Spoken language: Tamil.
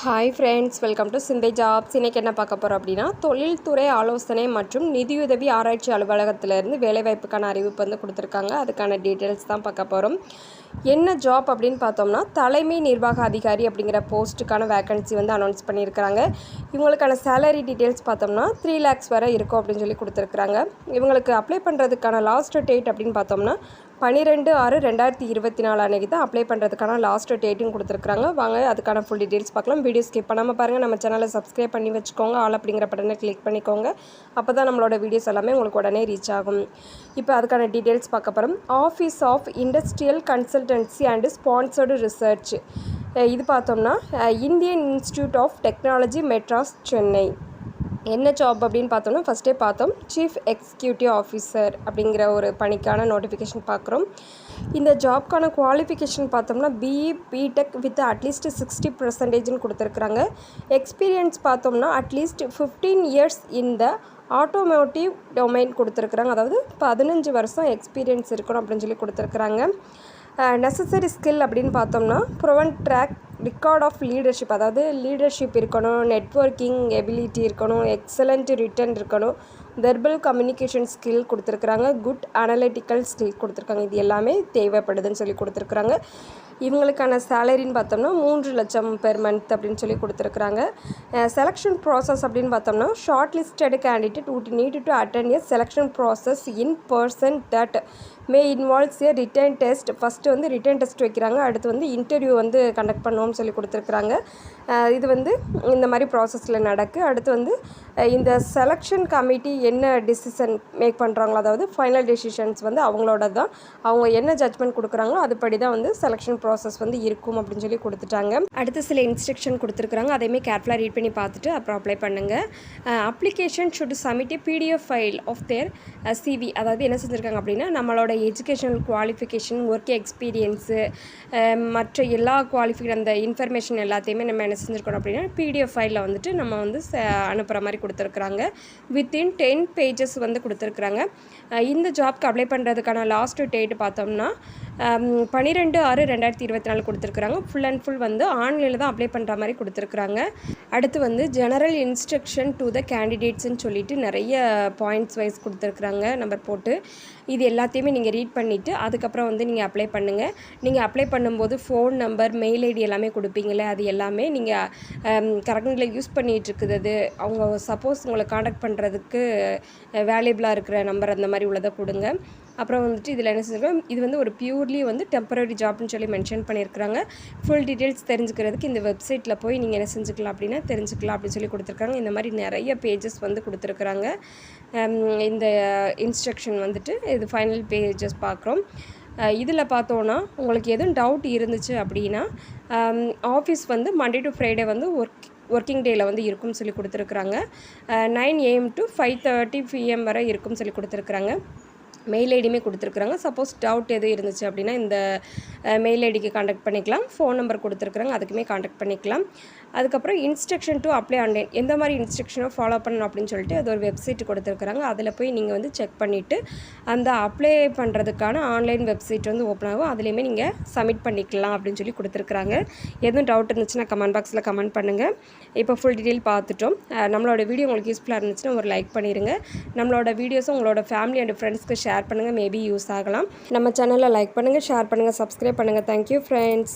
ஹாய் ஃப்ரெண்ட்ஸ், வெல்கம் டு சிந்தை ஜாப்ஸ். இன்றைக்கி என்ன பார்க்க போகிறோம் அப்படின்னா, தொழில்துறை ஆலோசனை மற்றும் நிதியுதவி ஆராய்ச்சி அலுவலகத்திலேருந்து வேலைவாய்ப்புக்கான அறிவிப்பு வந்து கொடுத்துருக்காங்க. அதுக்கான டீட்டெயில்ஸ் தான் பார்க்க போகிறோம். என்ன ஜாப் அப்படின்னு பார்த்தோம்னா, தலைமை நிர்வாக அதிகாரி அப்படிங்கிற போஸ்ட்டுக்கான வேக்கன்சி வந்து அனௌன்ஸ் பண்ணியிருக்கிறாங்க. இவங்களுக்கான சேலரி டீட்டெயில்ஸ் பார்த்தோம்னா 3 lakhs வரை இருக்கும் அப்படின்னு சொல்லி கொடுத்துருக்குறாங்க. இவங்களுக்கு அப்ளை பண்ணுறதுக்கான லாஸ்ட் டேட் அப்படின்னு பார்த்தோம்னா 12/6/2024 அன்றைக்கி தான் அப்ளை பண்ணுறதுக்கான லாஸ்ட் டேட்டும் கொடுத்துருக்குறாங்க. வாங்க அதுக்கான ஃபுல் டீட்டெயில்ஸ் பார்க்கலாம். வீடியோ ஸ்கிப் பண்ணாமல் பாருங்கள். நம்ம சேனலை சப்ஸ்கிரைப் பண்ணி வச்சுக்கோங்க. ஆல் அப்படிங்கிற பட்டனை கிளிக் பண்ணிக்கோங்க. அப்போ தான் நம்மளோட வீடியோஸ் எல்லாமே உங்களுக்கு உடனே ரீச் ஆகும். இப்போ அதுக்கான டீட்டெயில்ஸ் பார்க்க போகிறோம். Office of industrial consultancy and sponsored research, இது பார்த்தோம்னா Indian Institute of Technology Madras, Chennai. என்ன ஜாப் அப்படின்னு பார்த்தோம்னா, ஃபஸ்ட்டே பார்த்தோம் சீஃப் எக்ஸிக்யூட்டிவ் ஆஃபீஸர் அப்படிங்கிற ஒரு பணிக்கான நோட்டிஃபிகேஷன் பார்க்குறோம். இந்த ஜாப்க்கான குவாலிஃபிகேஷன் பார்த்தோம்னா பிஇ பிடெக் வித் அட்லீஸ்ட் 60% கொடுத்துருக்குறாங்க. எக்ஸ்பீரியன்ஸ் பார்த்தோம்னா அட்லீஸ்ட் 15 years இந்த ஆட்டோமோட்டிவ் டொமைன் கொடுத்துருக்குறாங்க. அதாவது 15 வருஷம் எக்ஸ்பீரியன்ஸ் இருக்கணும் அப்படின்னு சொல்லி கொடுத்துருக்குறாங்க. நெசசரி ஸ்கில் அப்படின்னு பார்த்தோம்னா ப்ரொவன் ட்ராக் ரெக்கார்ட் ஆஃப் லீடர்ஷிப், அதாவது லீடர்ஷிப் இருக்கணும், நெட்வொர்க்கிங் எபிலிட்டி இருக்கணும், எக்ஸலண்ட் ரிட்டன் இருக்கணும், வெர்பல் கம்யூனிகேஷன் ஸ்கில் கொடுத்துருக்குறாங்க, குட் அனலிட்டிக்கல் ஸ்கில் கொடுத்துருக்காங்க. இது எல்லாமே தேவைப்படுதுன்னு சொல்லி கொடுத்துருக்குறாங்க. இவங்களுக்கான சேலரின்னு பார்த்தோம்னா 3 லட்சம் பெர் மந்த் அப்படின்னு சொல்லி கொடுத்துருக்குறாங்க. செலெக்ஷன் ப்ராசஸ் அப்படின்னு பார்த்தோம்னா short listed candidate would need to attend a selection process in person that may involves a written test. First வந்து ரிட்டன் டெஸ்ட் வைக்கிறாங்க, அடுத்து வந்து இன்டர்வியூ வந்து கண்டக்ட் பண்ணுவோம்னு சொல்லி கொடுத்துருக்குறாங்க. இது வந்து இந்த மாதிரி ப்ராசஸில் நடக்கு. அடுத்து வந்து இந்த செலெக்ஷன் கமிட்டி என்ன டிசிஷன் மேக் பண்ணுறாங்களோ, அதாவது ஃபைனல் டெசிஷன்ஸ் வந்து அவங்களோட தான், அவங்க என்ன ஜட்ஜ்மெண்ட் கொடுக்குறாங்களோ அதுபடி தான் வந்து செலெக்ஷன் ப்ராசஸ் வந்து இருக்கும் அப்படின்னு சொல்லி கொடுத்துட்டாங்க. அடுத்து சில இன்ஸ்ட்ரக்ஷன் கொடுத்துருக்குறாங்க. அதையுமே கேர்ஃபுல்லாக ரீட் பண்ணி பார்த்துட்டு அப்புறம் அப்ளை பண்ணுங்கள். Application should submit PDF file of their CV. அதாவது என்ன செஞ்சுருக்காங்க அப்படின்னா, நம்மளோட எஜுகேஷனல் குவாலிஃபிகேஷன், ஒர்க் எக்ஸ்பீரியன்ஸு, மற்ற எல்லா அந்த இன்ஃபர்மேஷன் எல்லாத்தையுமே நம்ம என்ன செஞ்சுருக்கணும் அப்படின்னா PDF ஃபைலில் வந்துட்டு நம்ம வந்து அனுப்புகிற மாதிரி கொடுத்துருக்குறாங்க. வித்தின் 10 pages வந்து கொடுத்துருக்குறாங்க. இந்த ஜாப்க்கு அப்ளை பண்ணுறதுக்கான லாஸ்ட் டேட் பார்த்தோம்னா 12/6/2024 கொடுத்துருக்குறாங்க. ஃபுல் அண்ட் ஃபுல் வந்து ஆன்லைனில் தான் அப்ளை பண்ணுற மாதிரி கொடுத்துருக்குறாங்க. அடுத்து வந்து ஜெனரல் இன்ஸ்ட்ரக்ஷன் டு த கேண்டிடேட்ஸ்ன்னு சொல்லிட்டு நிறைய பாயிண்ட்ஸ் வைஸ் கொடுத்துருக்குறாங்க நம்பர் போட்டு. இது எல்லாத்தையுமே நீங்கள் ரீட் பண்ணிவிட்டு அதுக்கப்புறம் வந்து நீங்கள் அப்ளை பண்ணுங்கள். நீங்கள் அப்ளை பண்ணும்போது ஃபோன் நம்பர், மெயில் ஐடி எல்லாமே கொடுப்பீங்களே, அது எல்லாமே நீங்கள் கரெக்டில் யூஸ் பண்ணிகிட்ருக்குது. அவங்க சப்போஸ் உங்களை காண்டாக்ட் பண்ணுறதுக்கு வேல்யூபிளாக இருக்கிற நம்பர் அந்த மாதிரி உள்ளதை கொடுங்க. அப்புறம் வந்துட்டு இதில் என்ன செஞ்சுருக்கோம், இது வந்து ஒரு பியூர்லி வந்து டெம்பரரி ஜாப்னு சொல்லி மென்ஷன் பண்ணியிருக்கிறாங்க. ஃபுல் டீட்டெயில்ஸ் தெரிஞ்சுக்கிறதுக்கு இந்த வெப்சைட்டில் போய் நீங்கள் என்ன செஞ்சுக்கலாம் அப்படின்னா தெரிஞ்சுக்கலாம் அப்படின்னு சொல்லி கொடுத்துருக்காங்க. இந்த மாதிரி நிறைய பேஜஸ் வந்து கொடுத்துருக்குறாங்க. இந்த இன்ஸ்ட்ரக்ஷன் வந்துட்டு இது ஃபைனல் பேஜஸ் பார்க்குறோம். இதில் பார்த்தோன்னா உங்களுக்கு எதுவும் டவுட் இருந்துச்சு அப்படின்னா ஆஃபீஸ் வந்து மண்டே டு ஃப்ரைடே வந்து ஒர்க்கிங் டேயில் வந்து இருக்கும்னு சொல்லி கொடுத்துருக்குறாங்க. 9 AM to 5:30 PM வரை இருக்கும்னு சொல்லி கொடுத்துருக்குறாங்க. மெயில் ஐடியுமே கொடுத்துருக்குறாங்க. சப்போஸ் டவுட் எதுவும் இருந்துச்சு அப்படின்னா இந்த மெயில் ஐடிக்கு காண்டாக்ட் பண்ணிக்கலாம். ஃபோன் நம்பர் கொடுத்துருக்குறாங்க, அதுக்குமே காண்டாக்ட் பண்ணிக்கலாம். அதுக்கப்புறம் இன்ஸ்ட்ரக்ஷன் டு அப்ளை ஆன்லைன், எந்த மாதிரி இன்ஸ்ட்ரக்ஷனோ ஃபாலோ பண்ணணும் அப்படின்னு சொல்லிட்டு அது ஒரு வெப்சைட் கொடுத்துருக்குறாங்க. அதில் போய் நீங்கள் வந்து செக் பண்ணிவிட்டு அந்த அப்ளை பண்ணுறதுக்கான ஆன்லைன் வெப்சைட் வந்து ஓப்பன் ஆகும். அதுலேயுமே நீங்கள் சப்மிட் பண்ணிக்கலாம் அப்படின்னு சொல்லி கொடுத்துருக்குறாங்க. எதுவும் டவுட் இருந்துச்சுன்னா கமெண்ட் பாக்ஸில் கமெண்ட் பண்ணுங்கள். இப்போ ஃபுல் டீட்டெயில் பார்த்துட்டோம். நம்மளோட வீடியோ உங்களுக்கு யூஸ்ஃபுல்லாக இருந்துச்சுன்னா ஒரு லைக் பண்ணிடுங்க. நம்மளோட வீடியோஸும் உங்களோட ஃபேமிலி அண்ட் ஃப்ரெண்ட்ஸ்க்கு ஷேர் பண்ணுங்கள், மேபி யூஸ் ஆகலாம். நம்ம சேனலில் லைக் பண்ணுங்கள், ஷேர் பண்ணுங்கள், சப்ஸ்கிரைப் பண்ணுங்கள். Thank you friends.